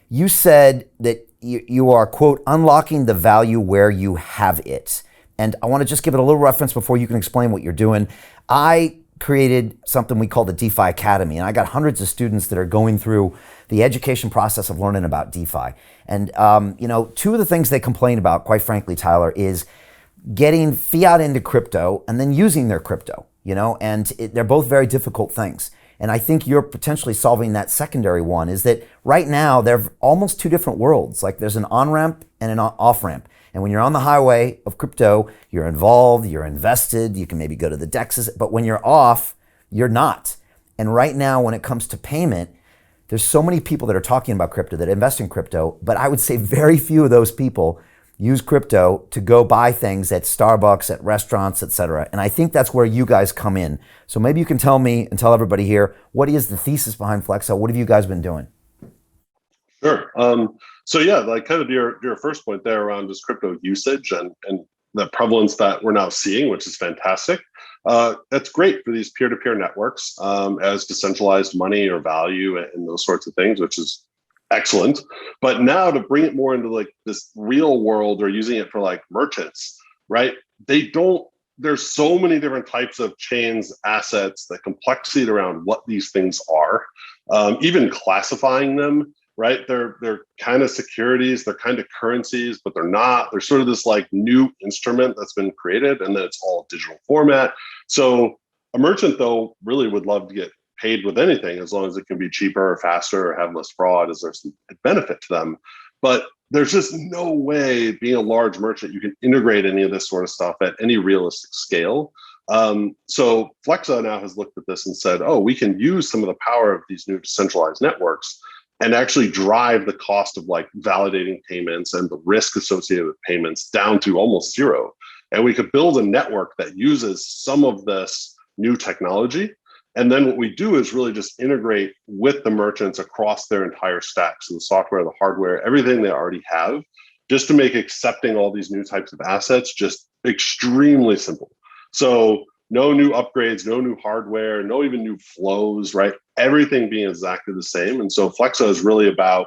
You said that you are, quote, unlocking the value where you have it. And I want to just give it a little reference before you can explain what you're doing. I created something we call the DeFi Academy, and I got hundreds of students that are going through the education process of learning about DeFi. And, two of the things they complain about, quite frankly, Tyler, is getting fiat into crypto and then using their crypto, they're both very difficult things. And I think you're potentially solving that secondary one is that right now they're almost two different worlds. Like there's an on-ramp and an off-ramp. And when you're on the highway of crypto, you're involved, you're invested, you can maybe go to the dexes, but when you're off, you're not. And right now, when it comes to payment, there's so many people that are talking about crypto, that invest in crypto, but I would say very few of those people use crypto to go buy things at Starbucks, at restaurants, etc. And I think that's where you guys come in. So maybe you can tell me and tell everybody here, what is the thesis behind Flexa? What have you guys been doing? Sure. So yeah, like kind of your first point there around just crypto usage and the prevalence that we're now seeing, which is fantastic. That's great for these peer-to-peer networks as decentralized money or value and those sorts of things, which is excellent. But now to bring it more into like this real world or using it for like merchants, right? There's so many different types of chains, assets, the complexity around what these things are, even classifying them, right? They're kind of securities, they're kind of currencies, but they're not. They're sort of this like new instrument that's been created, and then it's all digital format. So a merchant though really would love to get paid with anything as long as it can be cheaper or faster or have less fraud, as there's some benefit to them. But there's just no way, being a large merchant, you can integrate any of this sort of stuff at any realistic scale. So Flexa now has looked at this and said, oh, we can use some of the power of these new decentralized networks and actually drive the cost of like validating payments and the risk associated with payments down to almost zero. And we could build a network that uses some of this new technology. And then what we do is really just integrate with the merchants across their entire stack. So the software, the hardware, everything they already have, just to make accepting all these new types of assets just extremely simple. So no new upgrades, no new hardware, no even new flows, right? Everything being exactly the same. And so Flexa is really about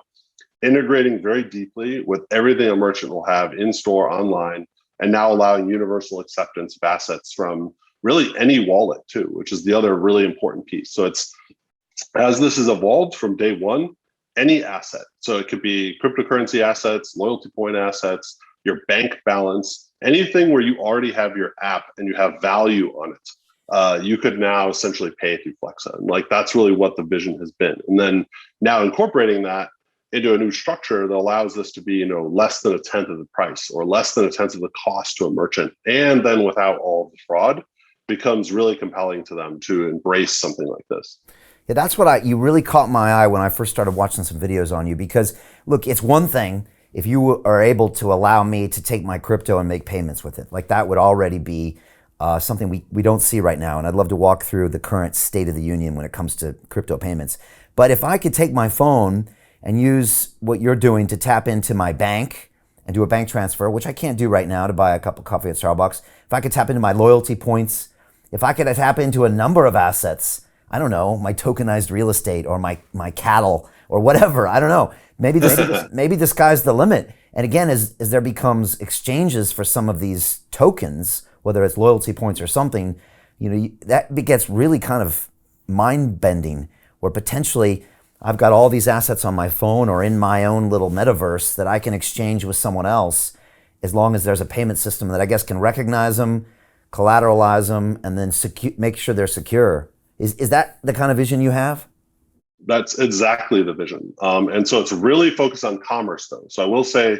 integrating very deeply with everything a merchant will have in store, online, and now allowing universal acceptance of assets from really any wallet too, which is the other really important piece. So it's, as this has evolved from day one, any asset. So it could be cryptocurrency assets, loyalty point assets, your bank balance, anything where you already have your app and you have value on it. You could now essentially pay through Flexa. And like that's really what the vision has been. And then now incorporating that into a new structure that allows this to be, less than a tenth of the price or less than a tenth of the cost to a merchant, and then without all of the fraud, becomes really compelling to them to embrace something like this. Yeah, that's what you really caught my eye when I first started watching some videos on you, because look, it's one thing if you are able to allow me to take my crypto and make payments with it. Like that would already be something we don't see right now. And I'd love to walk through the current state of the union when it comes to crypto payments. But if I could take my phone and use what you're doing to tap into my bank and do a bank transfer, which I can't do right now to buy a cup of coffee at Starbucks, if I could tap into my loyalty points, if I could tap into a number of assets, I don't know, my tokenized real estate or my cattle or whatever, I don't know. Maybe the sky's the limit. And again, as there becomes exchanges for some of these tokens, whether it's loyalty points or something, that gets really kind of mind-bending, where potentially I've got all these assets on my phone or in my own little metaverse that I can exchange with someone else, as long as there's a payment system that I guess can recognize them, collateralize them, and then make sure they're secure. Is that the kind of vision you have? That's exactly the vision. And so it's really focused on commerce though. So I will say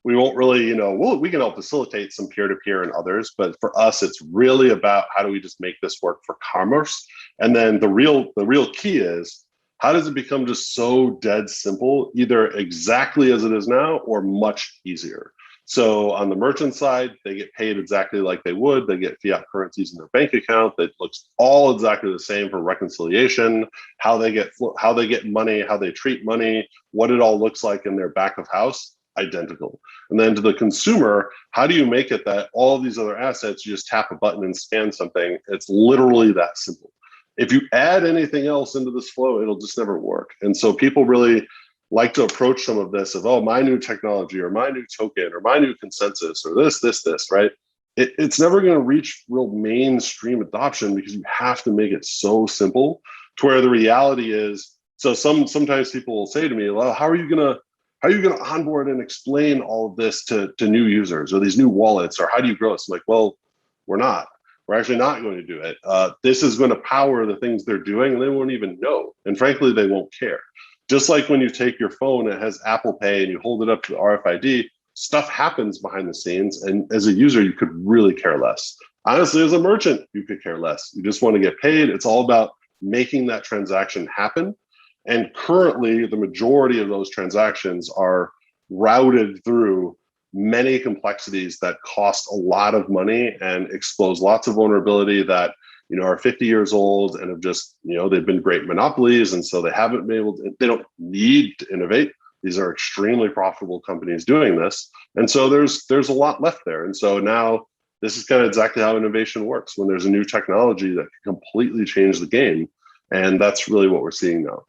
we won't really, we can help facilitate some peer-to-peer and others, but for us, it's really about how do we just make this work for commerce? And then the real key is, how does it become just so dead simple, either exactly as it is now or much easier? So on the merchant side, they get paid exactly like they would. They get fiat currencies in their bank account that looks all exactly the same for reconciliation, how they get money, how they treat money, what it all looks like in their back of house, identical. And then to the consumer, how do you make it that all of these other assets, you just tap a button and scan something? It's literally that simple. If you add anything else into this flow, it'll just never work. And so people really, like to approach some of this of, oh, my new technology or my new token or my new consensus or this, right? It's never going to reach real mainstream adoption because you have to make it so simple to where the reality is. So sometimes people will say to me, well, how are you going to onboard and explain all of this to new users or these new wallets, or how do you grow? It's like, well, we're actually not going to do it. This is going to power the things they're doing, and they won't even know. And frankly, they won't care. Just like when you take your phone, it has Apple Pay, and you hold it up to the RFID, stuff happens behind the scenes. And as a user, you could really care less. Honestly, as a merchant, you could care less. You just want to get paid. It's all about making that transaction happen. And currently, the majority of those transactions are routed through many complexities that cost a lot of money and expose lots of vulnerability that are 50 years old and have just they've been great monopolies, and so they haven't been able to, they don't need to innovate. These are extremely profitable companies doing this, and so there's a lot left there. And so now this is kind of exactly how innovation works when there's a new technology that can completely change the game, and that's really what we're seeing now.